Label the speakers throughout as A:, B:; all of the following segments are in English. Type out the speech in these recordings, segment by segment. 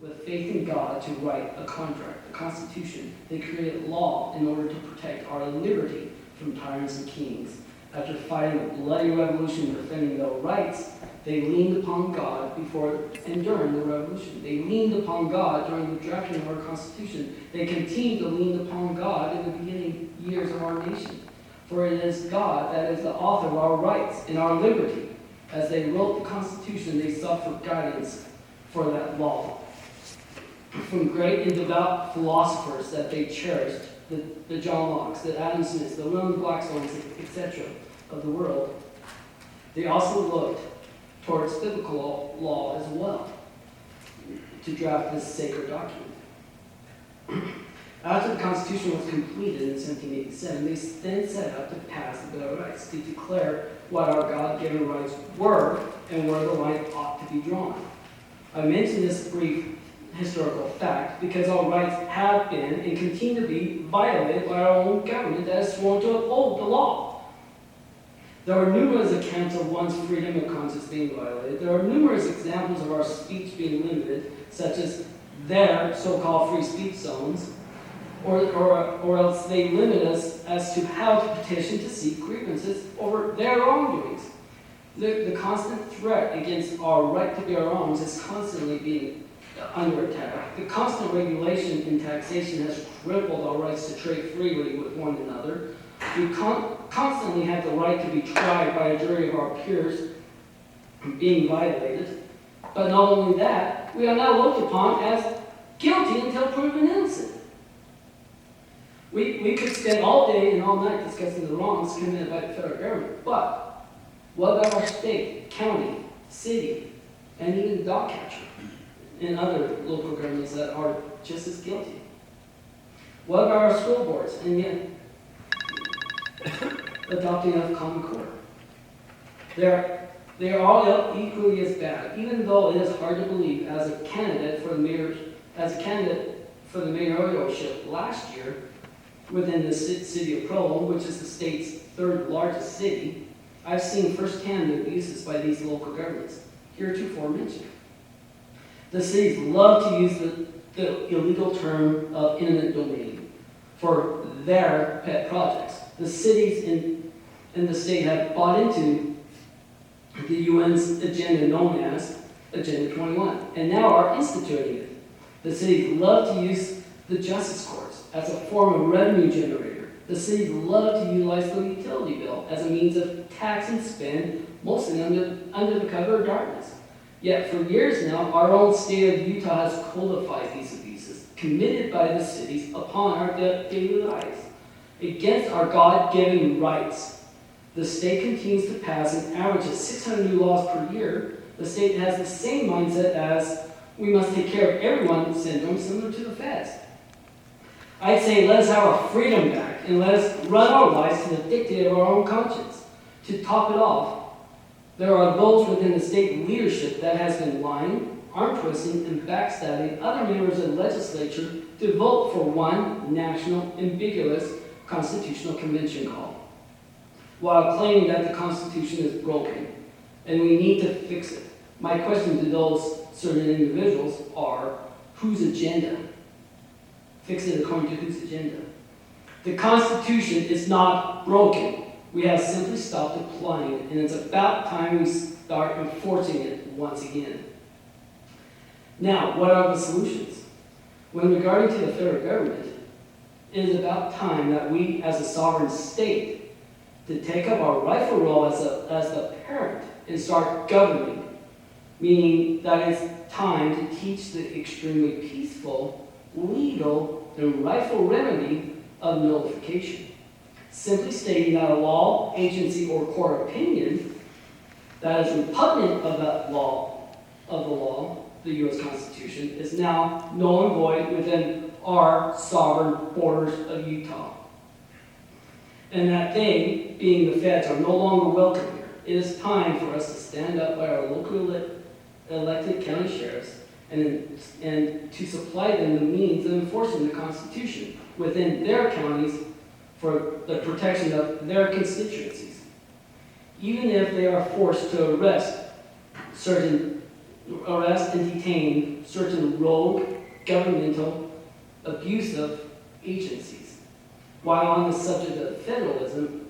A: with faith in God to write a contract, a constitution. They created law in order to protect our liberty from tyrants and kings. After fighting a bloody revolution defending their rights, they leaned upon God before and during the revolution. They leaned upon God during the drafting of our Constitution. They continued to lean upon God in the beginning years of our nation. For it is God that is the author of our rights and our liberty. As they wrote the Constitution, they sought for guidance for that law. From great and devout philosophers that they cherished, the John Locke's, the Adam Smiths, the William Blackstones, etc. of the world, they also looked towards biblical law as well to draft this sacred document. After the Constitution was completed in 1787, they then set out to pass the Bill of Rights to declare what our God-given rights were and where the line ought to be drawn. I mention this brief historical fact because our rights have been and continue to be violated by our own government that has sworn to uphold the law. There are numerous accounts of one's freedom of conscience being violated. There are numerous examples of our speech being limited, such as their so-called free speech zones, or else they limit us as to how to petition to seek grievances over their wrongdoings. The constant threat against our right to bear arms is constantly being under attack. The constant regulation in taxation has crippled our rights to trade freely with one another. We constantly have the right to be tried by a jury of our peers being violated. But not only that, we are now looked upon as guilty until proven innocent. We could spend all day and all night discussing the wrongs committed by the federal government. But what about our state, county, city, and even the dog catcher and other local governments that are just as guilty? What about our school boards and yet adopting of common core? They are all equally as bad, even though it is hard to believe. As a candidate for the mayoralship last year within the city of Provo, which is the state's third largest city, I've seen firsthand the abuses by these local governments, heretofore mentioned. The cities love to use the illegal term of eminent domain for their pet projects. The cities in the state have bought into the UN's agenda known as Agenda 21, and now are instituting it. The cities love to use the justice courts as a form of revenue generator. The cities love to utilize the utility bill as a means of tax and spend, mostly under the cover of darkness. Yet for years now, our own state of Utah has codified these abuses committed by the cities upon our daily lives against our God-given rights. The state continues to pass an average of 600 new laws per year. The state has the same mindset as we must take care of everyone syndrome, similar to the feds. I'd say let us have our freedom back and let us run our lives to the dictate of our own conscience. To top it off, there are those within the state leadership that has been lying, arm twisting, and backstabbing other members of the legislature to vote for one national ambiguous constitutional convention call, while claiming that the Constitution is broken and we need to fix it. My question to those certain individuals are, whose agenda? Fix it according to whose agenda? The Constitution is not broken. We have simply stopped applying it, and it's about time we start enforcing it once again. Now, what are the solutions? When regarding to the federal government, it is about time that we, as a sovereign state, to take up our rightful role as the parent and start governing, meaning that it's time to teach the extremely peaceful, legal, and rightful remedy of nullification. Simply stating that a law, agency, or court opinion that is repugnant of that law, the U.S. Constitution, is now null and void within our sovereign borders of Utah. And that they, being the feds, are no longer welcome here. It is time for us to stand up by our local elected county sheriffs and to supply them the means of enforcing the Constitution within their counties for the protection of their constituencies. Even if they are forced to arrest certain arrest and detain certain rogue, governmental, abusive agencies. While on the subject of federalism,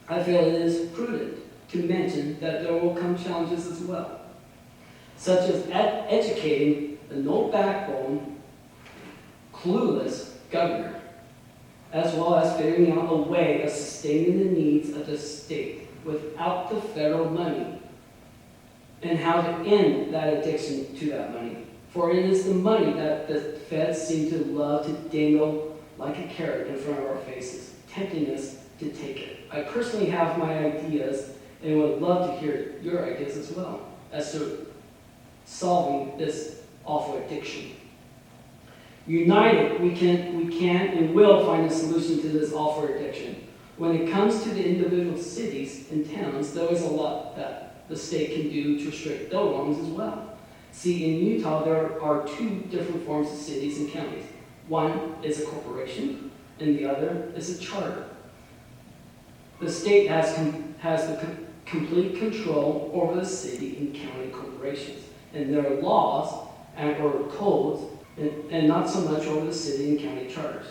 A: I feel it is prudent to mention that there will come challenges as well, such as educating a no backbone, clueless governor, as well as figuring out a way of sustaining the needs of the state without the federal money, and how to end that addiction to that money. For it is the money that the feds seem to love to dangle like a carrot in front of our faces, tempting us to take it. I personally have my ideas and would love to hear your ideas as well as to solving this awful addiction. United, we can and will find a solution to this awful addiction. When it comes to the individual cities and towns, there is a lot that the state can do to restrict their wrongs as well. See, in Utah, there are two different forms of cities and counties. One is a corporation, and the other is a charter. The state has the complete control over the city and county corporations, and their laws or codes, and not so much over the city and county charters.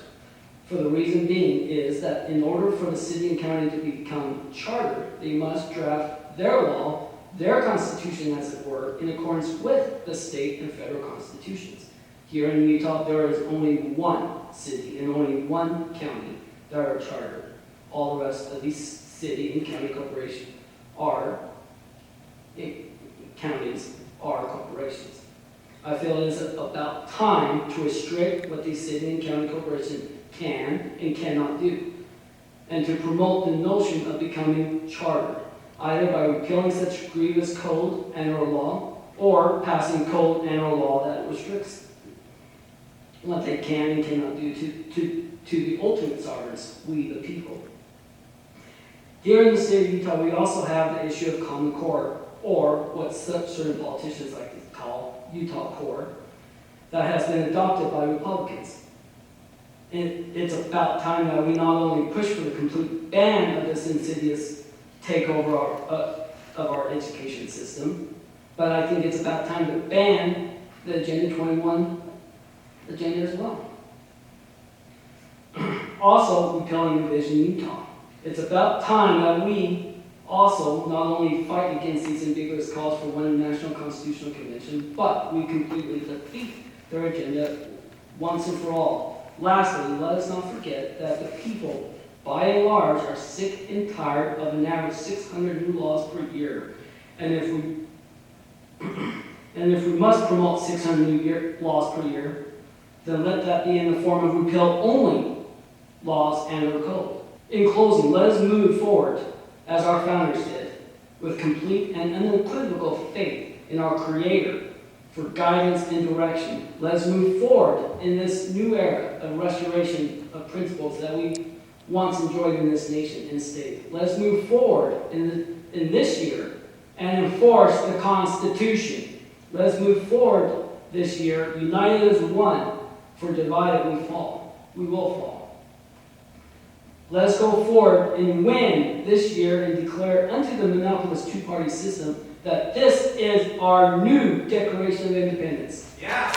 A: For the reason being is that in order for the city and county to become chartered, they must draft their law, their constitution as it were, in accordance with the state and federal constitutions. Here in Utah, there is only one city and only one county that are chartered. All the rest of these city and county corporations are counties are corporations. I feel it is about time to restrict what these city and county corporations can and cannot do, and to promote the notion of becoming chartered, either by repealing such grievous code and/or law, or passing code and/or law that restricts what they can and cannot do to the ultimate sovereigns, we the people. Here in the state of Utah, we also have the issue of Common Core, or what certain politicians like to call Utah Core, that has been adopted by Republicans. And it's about time that we not only push for the complete ban of this insidious takeover of our education system, but I think it's about time to ban the Agenda 21 agenda as well. Also, repealing Envision Utah. It's about time that we also not only fight against these ambiguous calls for one national constitutional convention, but we completely defeat their agenda once and for all. Lastly, let us not forget that the people, by and large, are sick and tired of an average 600 new laws per year. And if we must promote 600 new laws per year, then let that be in the form of repeal-only laws and/or code. In closing, let us move forward, as our founders did, with complete and unequivocal faith in our Creator for guidance and direction. Let us move forward in this new era of restoration of principles that we once enjoyed in this nation and state. Let us move forward in this year and enforce the Constitution. Let us move forward this year, united as one, for divided we fall. We will fall. Let us go forward and win this year and declare unto the monopolist two-party system that this is our new Declaration of Independence.
B: Yeah.